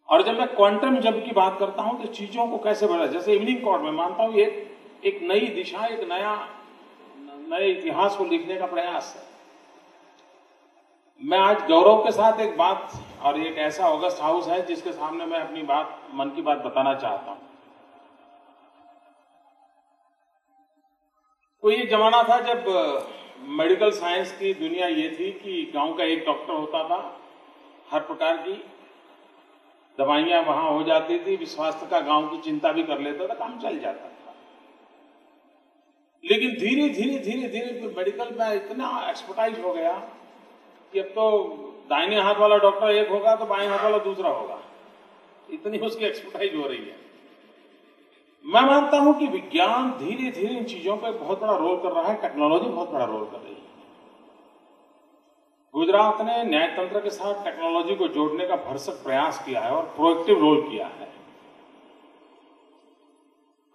और जब मैं क्वांटम जंप की बात करता हूं तो चीजों को कैसे बढ़ा, जैसे इवनिंग कोर्ट में मानता हूं एक नई दिशा, एक नए इतिहास को लिखने का प्रयास है। मैं आज गौरव के साथ एक बात, और एक ऐसा ऑगस्ट हाउस है जिसके सामने मैं अपनी बात, मन की बात बताना चाहता हूं। कोई एक जमाना था जब मेडिकल साइंस की दुनिया ये थी कि गांव का एक डॉक्टर होता था, हर प्रकार की दवाइयां वहां हो जाती थी, स्वास्थ्य का गांव की चिंता भी कर लेता था, काम चल जाता था। लेकिन धीरे धीरे मेडिकल में इतना एक्सपर्टाइज हो गया कि अब तो दाहिने हाथ वाला डॉक्टर एक होगा तो बाएं हाथ वाला दूसरा होगा, इतनी उसकी एक्सपर्टाइज हो रही है। मैं मानता हूं कि विज्ञान धीरे धीरे इन चीजों पर बहुत बड़ा रोल कर रहा है, टेक्नोलॉजी बहुत बड़ा रोल कर रही है। गुजरात ने न्यायतंत्र के साथ टेक्नोलॉजी को जोड़ने का भरसक प्रयास किया है और प्रोएक्टिव रोल किया है।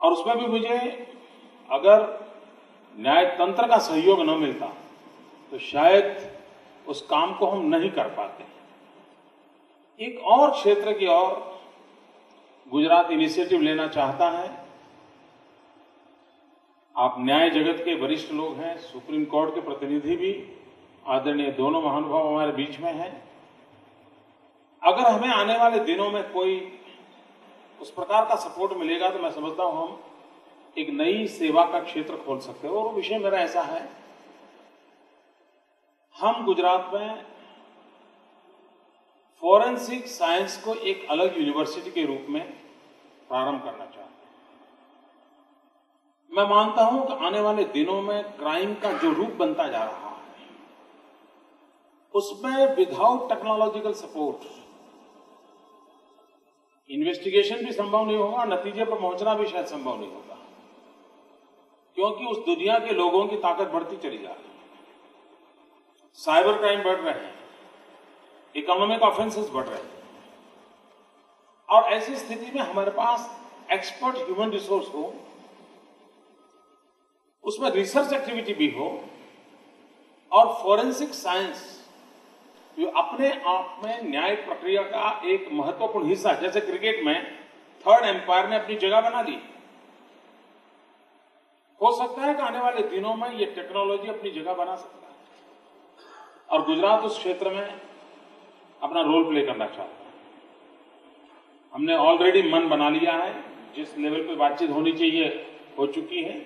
और उसमें भी मुझे, अगर न्यायतंत्र का सहयोग न मिलता तो शायद उस काम को हम नहीं कर पाते। एक और क्षेत्र की ओर गुजरात इनिशिएटिव लेना चाहता है। आप न्याय जगत के वरिष्ठ लोग हैं, सुप्रीम कोर्ट के प्रतिनिधि भी, आदरणीय दोनों महानुभाव हमारे बीच में हैं। अगर हमें आने वाले दिनों में कोई उस प्रकार का सपोर्ट मिलेगा तो मैं समझता हूं हम एक नई सेवा का क्षेत्र खोल सकते हैं। और वो विषय मेरा ऐसा है, हम गुजरात में फॉरेंसिक साइंस को एक अलग यूनिवर्सिटी के रूप में प्रारंभ करना चाहते हैं। मैं मानता हूं कि आने वाले दिनों में क्राइम का जो रूप बनता जा रहा है उसमें विदाउट टेक्नोलॉजिकल सपोर्ट इन्वेस्टिगेशन भी संभव नहीं होगा, नतीजे पर पहुंचना भी शायद संभव नहीं होगा, क्योंकि उस दुनिया के लोगों की ताकत बढ़ती चली जा रही है। साइबर क्राइम बढ़ रहे हैं, इकोनॉमिक ऑफेंसेस बढ़ रहे हैं, और ऐसी स्थिति में हमारे पास एक्सपर्ट ह्यूमन रिसोर्स हो, उसमें रिसर्च एक्टिविटी भी हो, और फॉरेंसिक साइंस जो अपने आप में न्याय प्रक्रिया का एक महत्वपूर्ण हिस्सा, जैसे क्रिकेट में थर्ड एम्पायर ने अपनी जगह बना ली, हो सकता है कि आने वाले दिनों में ये टेक्नोलॉजी अपनी जगह बना सकता है। और गुजरात उस क्षेत्र में अपना रोल प्ले करना चाहता है। हमने ऑलरेडी मन बना लिया है, जिस लेवल पे बातचीत होनी चाहिए हो चुकी है।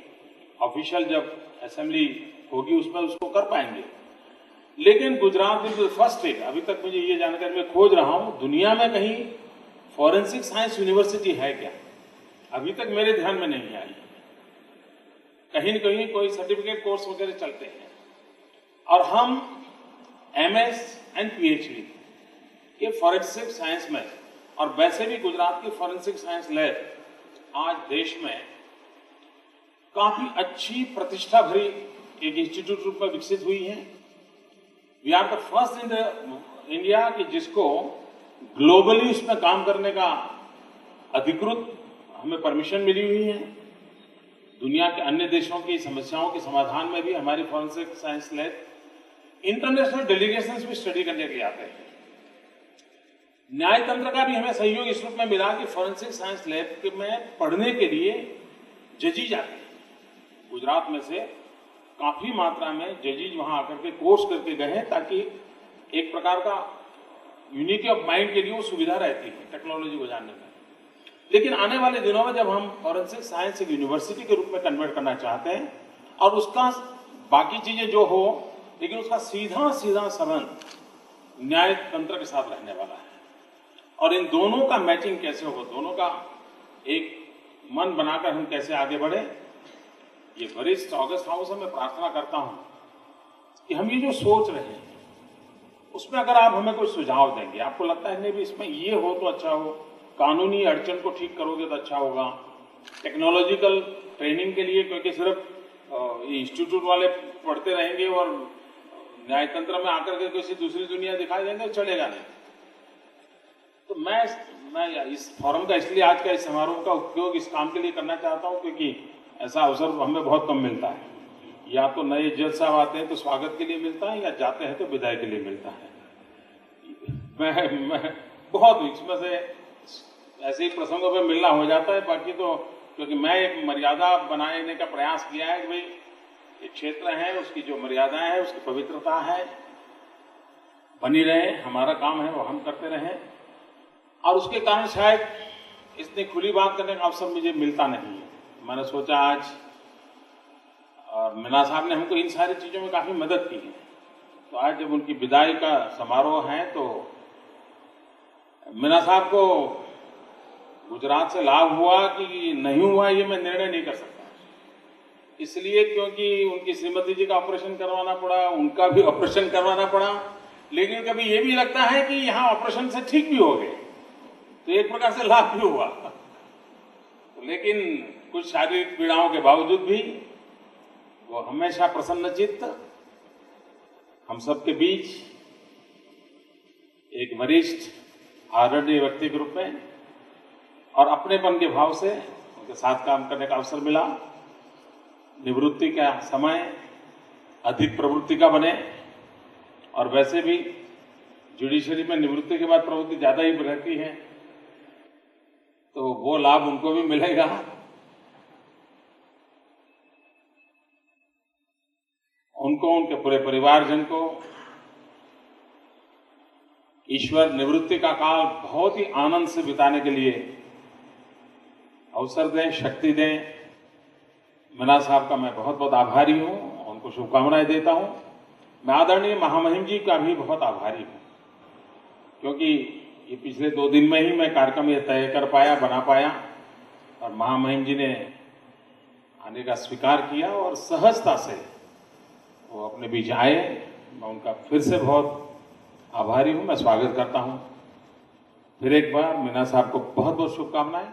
ऑफिशियल जब असेंबली होगी उसमें उसको कर पाएंगे। लेकिन Gujarat is the first state, अभी तक मुझे ये जानकारी मैं खोज रहा हूं, दुनिया में कहीं फॉरेंसिक साइंस यूनिवर्सिटी है क्या? अभी तक मेरे ध्यान में नहीं आई। कहीं न कहीं कोई सर्टिफिकेट कोर्स वगैरह चलते हैं, और हम MS एंड PhD ये फॉरेंसिक साइंस में, और वैसे भी गुजरात की फॉरेंसिक साइंस लैब आज देश में काफी अच्छी प्रतिष्ठा भरी एक इंस्टीट्यूट रूप में विकसित हुई है। We are the first in the India कि जिसको ग्लोबली उसमें काम करने का अधिकृत हमें परमिशन मिली हुई है। दुनिया के अन्य देशों की समस्याओं के समाधान में भी हमारी forensic science lab, international delegations भी स्टडी करने के लिए आते हैं। न्यायतंत्र का भी हमें सहयोग इस रूप में मिला कि फॉरेंसिक साइंस लैब में पढ़ने के लिए जजीज आते हैं। गुजरात में से काफी मात्रा में जजीज वहां आकर के कोर्स करके गए हैं, ताकि एक प्रकार का यूनिटी ऑफ माइंड के लिए वो सुविधा रहती है टेक्नोलॉजी को जानने में। लेकिन आने वाले दिनों में जब हम फॉरेंसिक साइंस एक यूनिवर्सिटी के रूप में कन्वर्ट करना चाहते हैं, और उसका बाकी चीजें जो हो, लेकिन उसका सीधा संबंध न्याय तंत्र के साथ रहने वाला है। और इन दोनों का मैचिंग कैसे हो, दोनों का एक मन बनाकर हम कैसे आगे बढ़े, ये वरिष्ठ ऑगस्ट हाउस में मैं प्रार्थना करता हूं कि हम ये जो सोच रहे हैं उसमें अगर आप हमें कोई सुझाव देंगे, आपको लगता है नहीं भी इसमें ये हो तो अच्छा हो, कानूनी अड़चन को ठीक करोगे तो अच्छा होगा, टेक्नोलॉजिकल ट्रेनिंग के लिए, क्योंकि सिर्फ इंस्टीट्यूट वाले पढ़ते रहेंगे और न्यायतंत्र में आकर के किसी दूसरी दुनिया दिखाई देंगे, चलेगा नहीं। तो मैं इस फोरम का, इसलिए आज का इस समारोह का उपयोग इस काम के लिए करना चाहता हूं, क्योंकि ऐसा अवसर हमें बहुत कम मिलता है। या तो नए जज साहब आते हैं तो स्वागत के लिए मिलता है, या जाते हैं तो विदाई के लिए मिलता है। मैं बहुत इसमें से ऐसे ही प्रसंगों पे मिलना हो जाता है। बाकी तो क्योंकि मैं एक मर्यादा बनाने का प्रयास किया है कि भाई ये क्षेत्र है, उसकी जो मर्यादाएं है, उसकी पवित्रता है, बनी रहे, हमारा काम है वो हम करते रहें। और उसके कारण शायद इतनी खुली बात करने का अवसर मुझे मिलता नहीं है। मैंने सोचा आज मीना साहब ने हमको इन सारी चीजों में काफी मदद की है, तो आज जब उनकी विदाई का समारोह है तो मीना साहब को गुजरात से लाभ हुआ कि नहीं हुआ ये मैं निर्णय नहीं कर सकता, इसलिए क्योंकि उनकी श्रीमती जी का ऑपरेशन करवाना पड़ा, उनका भी ऑपरेशन करवाना पड़ा, लेकिन कभी ये भी लगता है कि यहाँ ऑपरेशन से ठीक भी हो गए, तो एक प्रकार से लाभ भी हुआ। लेकिन कुछ शारीरिक पीड़ाओं के बावजूद भी वो हमेशा प्रसन्नचित्त हम सबके बीच एक वरिष्ठ आदरणीय व्यक्ति के रूप में और अपनेपन के भाव से उनके साथ काम करने का अवसर मिला। निवृत्ति का समय अधिक प्रवृत्ति का बने, और वैसे भी जुडिशरी में निवृत्ति के बाद प्रवृत्ति ज्यादा ही रहती है, तो वो लाभ उनको भी मिलेगा। उनको, उनके पूरे परिवारजन को ईश्वर निवृत्ति का काल बहुत ही आनंद से बिताने के लिए अवसर दें, शक्ति दें। मीना साहब का मैं बहुत बहुत आभारी हूं, उनको शुभकामनाएं देता हूं। मैं आदरणीय महामहिम जी का भी बहुत आभारी हूं, क्योंकि ये पिछले 2 दिन में ही मैं कार्यक्रम ये तय कर पाया, बना पाया, और महामहिम जी ने आने का स्वीकार किया और सहजता से वो अपने बीच आए। मैं उनका फिर से बहुत आभारी हूं, मैं स्वागत करता हूं। फिर एक बार मीना साहब को बहुत बहुत शुभकामनाएं।